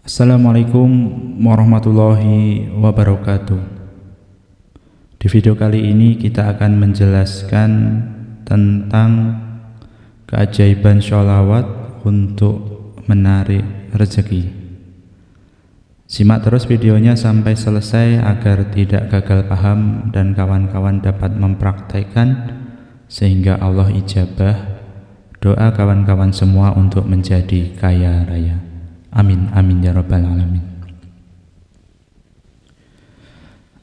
Assalamualaikum warahmatullahi wabarakatuh. Di video kali ini kita akan menjelaskan tentang keajaiban sholawat untuk menarik rezeki. Simak terus videonya sampai selesai agar tidak gagal paham dan kawan-kawan dapat mempraktekkan sehingga Allah ijabah doa kawan-kawan semua untuk menjadi kaya raya. Amin, amin ya rabbal alamin.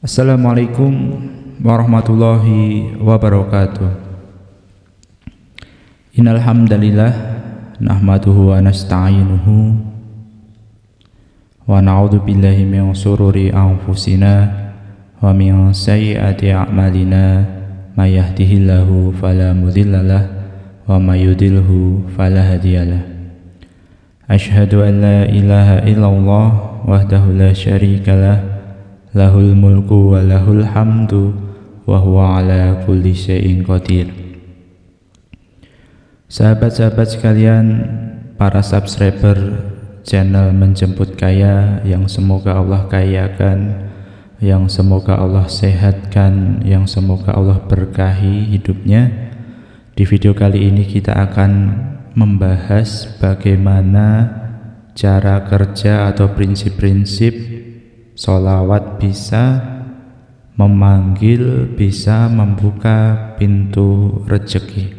Assalamualaikum warahmatullahi wabarakatuh. Innal hamdalillah nahmaduhu wa nasta'inuhu wa na'udzu billahi min shururi anfusina wa min sayyiati a'malina may yahdihillahu fala mudhillalah wa may yudhlilhu fala hadiyalah. Asyhadu an la ilaha illallah wahdahu la syarikalah lahul mulku wa lahul hamdu wa huwa ala kulli syai'in qadir. Sahabat-sahabat sekalian, para subscriber channel Menjemput Kaya yang semoga Allah kayakan, yang semoga Allah sehatkan, yang semoga Allah berkahi hidupnya. Di video kali ini kita akan membahas bagaimana cara kerja atau prinsip-prinsip sholawat bisa memanggil, bisa membuka pintu rezeki.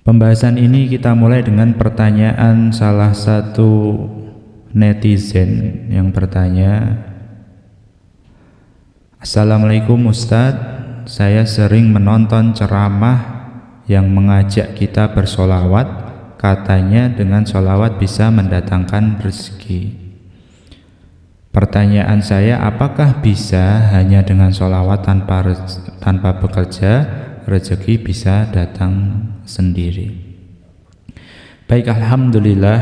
Pembahasan ini kita mulai dengan pertanyaan salah satu netizen yang bertanya, Assalamualaikum Ustadz, saya sering menonton ceramah yang mengajak kita bersolawat, katanya dengan solawat bisa mendatangkan rezeki. Pertanyaan saya, apakah bisa hanya dengan solawat tanpa bekerja, rezeki bisa datang sendiri? Baik, alhamdulillah,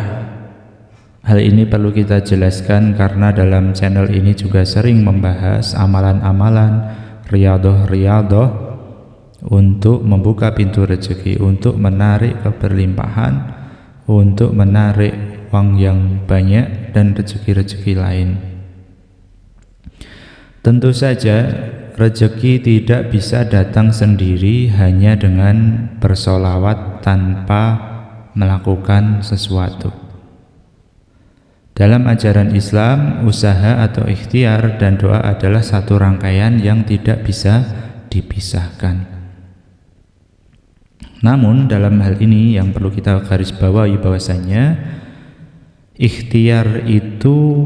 hal ini perlu kita jelaskan karena dalam channel ini juga sering membahas amalan-amalan riyadhah untuk membuka pintu rezeki, untuk menarik keberlimpahan, untuk menarik uang yang banyak dan rezeki-rezeki lain. Tentu saja rezeki tidak bisa datang sendiri hanya dengan bersolawat tanpa melakukan sesuatu. Dalam ajaran Islam, usaha atau ikhtiar dan doa adalah satu rangkaian yang tidak bisa dipisahkan. Namun dalam hal ini yang perlu kita garis bawahi bahwasanya ikhtiar itu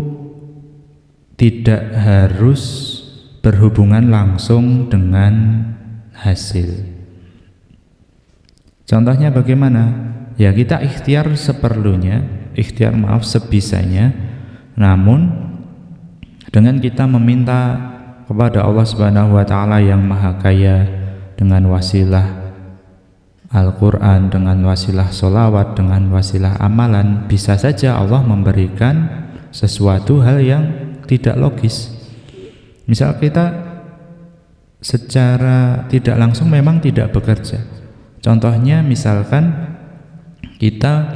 tidak harus berhubungan langsung dengan hasil. Contohnya bagaimana? Ya, kita ikhtiar seperlunya, sebisanya, namun dengan kita meminta kepada Allah Subhanahu wa taala yang Maha Kaya dengan wasilah Al-Quran, dengan wasilah solawat, dengan wasilah amalan, bisa saja Allah memberikan sesuatu hal yang tidak logis. Misal kita secara tidak langsung memang tidak bekerja. Contohnya misalkan kita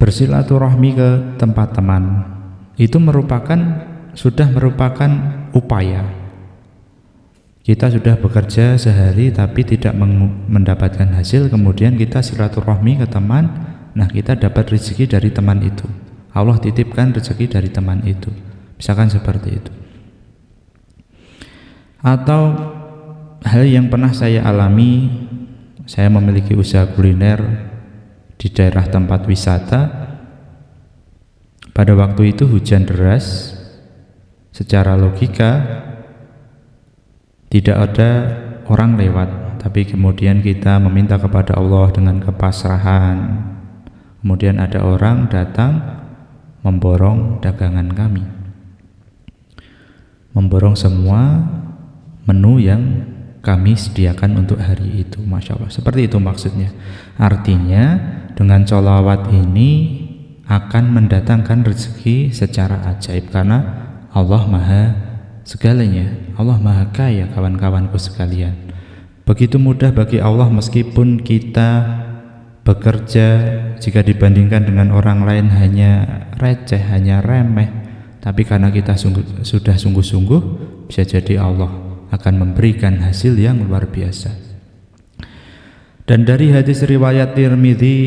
bersilaturahmi ke tempat teman, itu sudah merupakan upaya. Kita sudah bekerja sehari tapi tidak mendapatkan hasil, kemudian kita silaturahmi ke teman, nah kita dapat rezeki dari teman itu. Allah titipkan rezeki dari teman itu. Misalkan seperti itu. Atau hal yang pernah saya alami, saya memiliki usaha kuliner di daerah tempat wisata. Pada waktu itu hujan deras, secara logika tidak ada orang lewat, tapi kemudian kita meminta kepada Allah dengan kepasrahan. Kemudian ada orang datang memborong dagangan kami, memborong semua menu yang kami sediakan untuk hari itu. Masya Allah, seperti itu maksudnya. Artinya dengan sholawat ini akan mendatangkan rezeki secara ajaib karena Allah Maha segalanya, Allah Maha Kaya kawan-kawanku sekalian. Begitu mudah bagi Allah meskipun kita bekerja jika dibandingkan dengan orang lain hanya receh, hanya remeh, tapi karena kita sudah sungguh-sungguh, bisa jadi Allah akan memberikan hasil yang luar biasa. Dan dari hadis riwayat Tirmidzi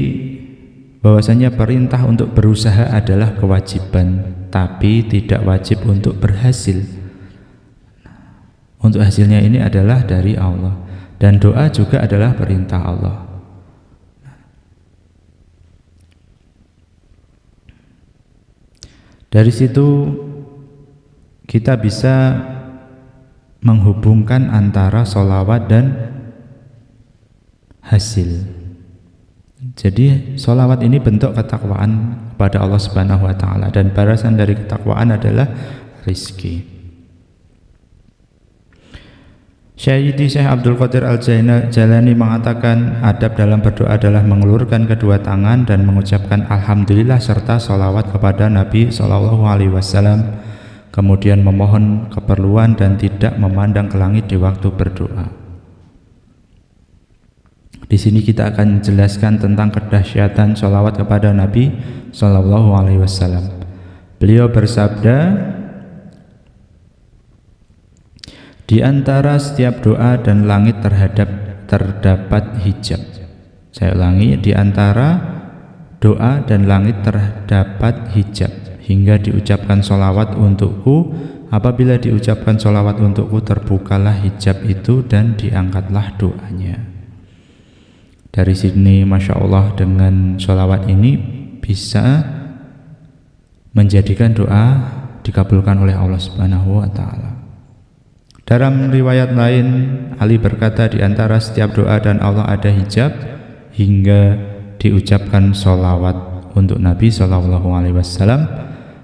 bahwasanya perintah untuk berusaha adalah kewajiban, tapi tidak wajib untuk berhasil. Untuk hasilnya ini adalah dari Allah, dan doa juga adalah perintah Allah. Dari situ kita bisa menghubungkan antara sholawat dan hasil. Jadi sholawat ini bentuk ketakwaan kepada Allah Subhanahu wa Ta'ala, dan balasan dari ketakwaan adalah rizki. Syekh Abdul Qadir Al-Jailani mengatakan adab dalam berdoa adalah mengulurkan kedua tangan dan mengucapkan alhamdulillah serta sholawat kepada Nabi SAW, kemudian memohon keperluan dan tidak memandang ke langit di waktu berdoa. Di sini kita akan jelaskan tentang kedahsyatan sholawat kepada Nabi SAW. Beliau bersabda, di antara setiap doa dan langit terdapat hijab. Saya ulangi, di antara doa dan langit terdapat hijab, hingga diucapkan sholawat untukku. Apabila diucapkan sholawat untukku, terbukalah hijab itu dan diangkatlah doanya. Dari sini Masya Allah, dengan sholawat ini bisa menjadikan doa dikabulkan oleh Allah Subhanahu wa Ta'ala. Dalam riwayat lain, Ali berkata, di antara setiap doa dan Allah ada hijab hingga diucapkan sholawat untuk Nabi SAW.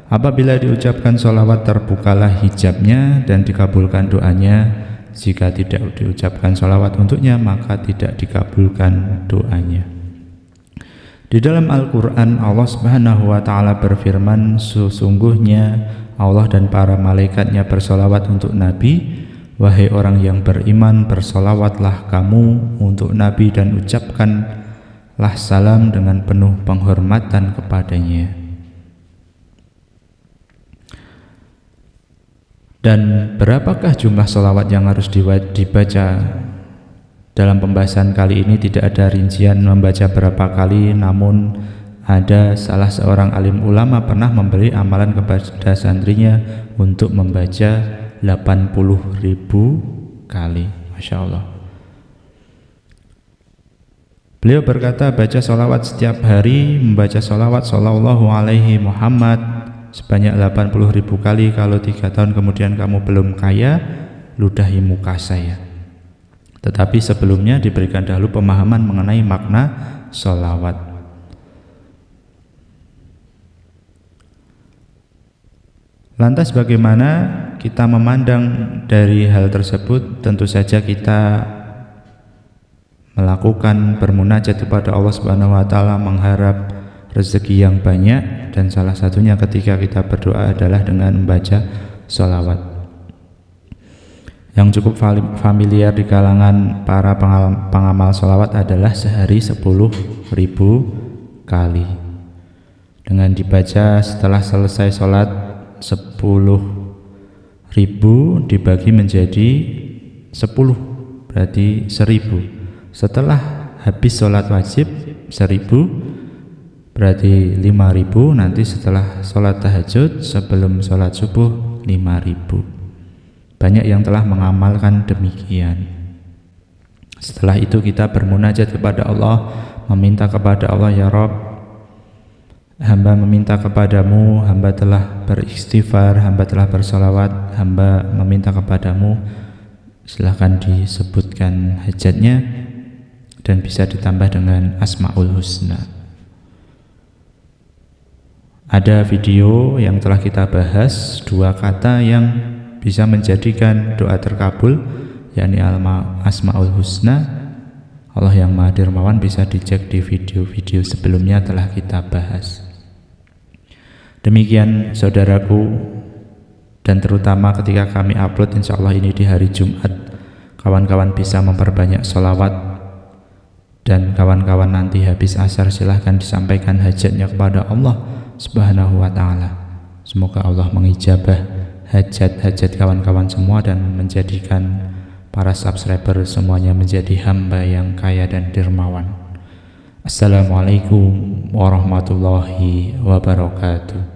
Apabila diucapkan sholawat, terbukalah hijabnya dan dikabulkan doanya. Jika tidak diucapkan sholawat untuknya, maka tidak dikabulkan doanya. Di dalam Al-Quran, Allah Subhanahu wa Ta'ala berfirman, sesungguhnya Allah dan para malaikatnya bersolawat untuk Nabi. Wahai orang yang beriman, bersolawatlah kamu untuk Nabi dan ucapkanlah salam dengan penuh penghormatan kepadanya. Dan berapakah jumlah solawat yang harus dibaca? Dalam pembahasan kali ini tidak ada rincian membaca berapa kali, namun ada salah seorang alim ulama pernah memberi amalan kepada santrinya untuk membaca 80.000 kali. Masya Allah. Beliau berkata, baca sholawat setiap hari, membaca sholawat sallallahu alaihi Muhammad sebanyak 80.000 kali. Kalau 3 tahun kemudian kamu belum kaya, ludahi muka saya. Tetapi sebelumnya diberikan dahulu pemahaman mengenai makna sholawat. Lantas bagaimana kita memandang dari hal tersebut? Tentu saja kita melakukan bermunajat kepada Allah Subhanahu wa Ta'ala, mengharap rezeki yang banyak, dan salah satunya ketika kita berdoa adalah dengan membaca sholawat. Yang cukup familiar di kalangan para pengamal sholawat adalah sehari 10.000 kali. Dengan dibaca setelah selesai sholat, 10.000 dibagi menjadi 10, berarti 1.000. Setelah habis sholat wajib 1.000, berarti 5.000. Nanti setelah sholat tahajud sebelum sholat subuh 5.000. Banyak yang telah mengamalkan demikian. Setelah itu kita bermunajat kepada Allah, meminta kepada Allah, ya Rabb, hamba meminta kepadamu, hamba telah beristighfar, hamba telah bersolawat, hamba meminta kepadamu. Silahkan disebutkan hajatnya dan bisa ditambah dengan Asmaul Husna. Ada video yang telah kita bahas, 2 kata yang bisa menjadikan doa terkabul, yakni Asmaul Husna. Allah yang Maha Dermawan, bisa dicek di video-video sebelumnya telah kita bahas. Demikian saudaraku, dan terutama ketika kami upload insya Allah ini di hari Jumat, kawan-kawan bisa memperbanyak sholawat Dan kawan-kawan nanti habis asar silahkan disampaikan hajatnya kepada Allah Subhanahu wa ta'ala. Semoga Allah mengijabah hajat-hajat kawan-kawan semua dan menjadikan para subscriber semuanya menjadi hamba yang kaya dan dermawan. Assalamualaikum warahmatullahi wabarakatuh.